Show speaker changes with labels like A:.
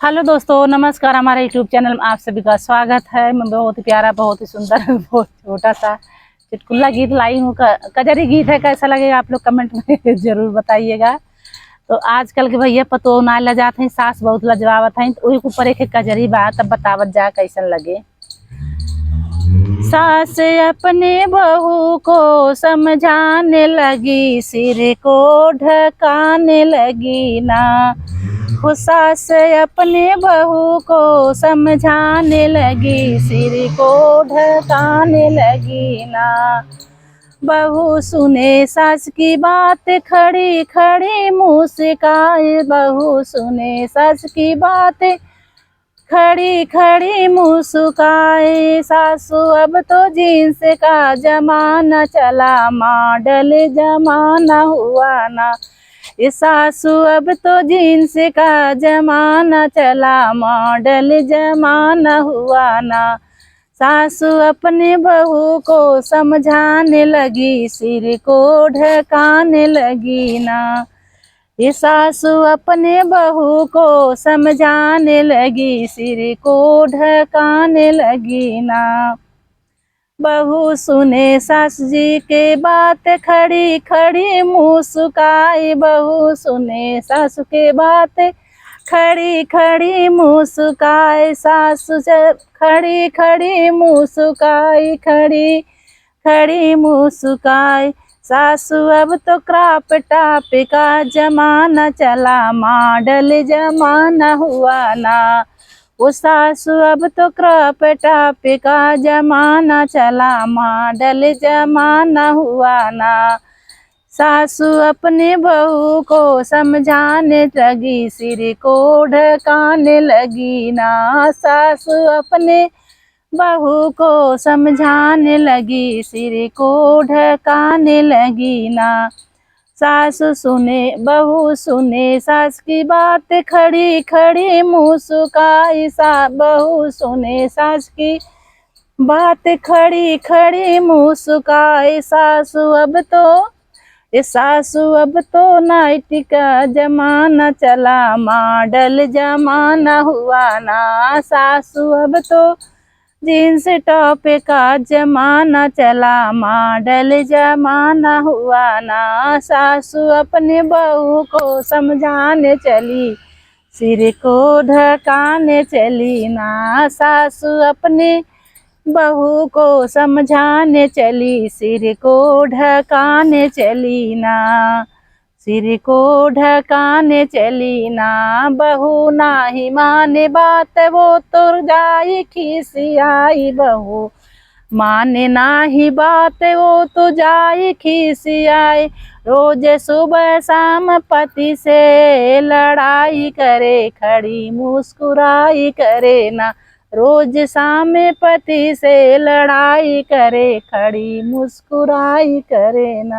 A: Hello दोस्तों, नमस्कार। हमारे यूट्यूब चैनल में आप सभी का स्वागत है। मैं बहुत ही प्यारा, बहुत ही सुंदर, बहुत छोटा सा चुटकुला गीत लाई हूँ। कजरी गीत है। कैसा लगेगा आप लोग कमेंट में जरूर बताइएगा। तो आजकल के भैया पतो ना लजात हैं, सास बहुत लजवावत हैं। तो वही ऊपर एक कजरी बा, तब बतावत जा कैसन लगे। सास अपने बहू को समझाने लगी, सिर को ढकाने लगी ना। वो सास अपने बहू को समझाने लगी, सिर को ढकाने लगी ना। बहू सुने सास की बात, खड़ी खड़ी मुस्काए। बहू सुने सास की बात, खड़ी खड़ी मुस्काए। सासू अब तो जींस का जमाना चला, मॉडल जमाना हुआ ना। ये सासू अब तो जींस का जमाना चला, मॉडल जमाना हुआ ना। सासू अपने बहू को समझाने लगी, सिर को ढकाने लगी ना। ये सासू अपने बहू को समझाने लगी, सिर को ढकाने लगी ना। बहू सुने सास जी के बात, खड़ी खड़ी मुस्काई। बहू सुने सास के बात, खड़ी खड़ी मुस्काई। सासू जब खड़ी खड़ी मुस्काई, खड़ी खड़ी मुस्काई। सासू अब तो क्रॉप टॉप का जमाना चला, मॉडल जमाना हुआ ना। वो सासू अब तो क्रॉप टॉप का जमाना चला, मॉडल जमाना हुआ ना। सासू अपने बहू को समझाने लगी, सिर को ढकाने लगी ना। सासू अपने बहू को समझाने लगी, सिर को ढकाने लगी ना। सासू सुने बहू सुने सास की बात, खड़ी खड़ी मुस्काई। बहू सुने सास की बात, खड़ी खड़ी मुस्काई। सासू अब तो नाइटी का जमाना चला, मॉडल जमाना हुआ ना। सासू अब तो जींस टॉप का जमाना चला, मॉडल जमाना हुआ ना। सासू अपने बहू को समझाने चली, सिर को ढकाने चली ना। सासू अपने बहू को समझाने चली, सिर को ढकाने चली ना। सिर को ढकाने चली ना। बहू नाही माने बात, वो तो जाई खिसियाई। बहू माने नाही बात, वो तो जाई खिसियाई। रोज सुबह शाम पति से लड़ाई करे, खड़ी मुस्कुराई करे ना। रोज शाम पति से लड़ाई करे, खड़ी मुस्कुराई करे ना।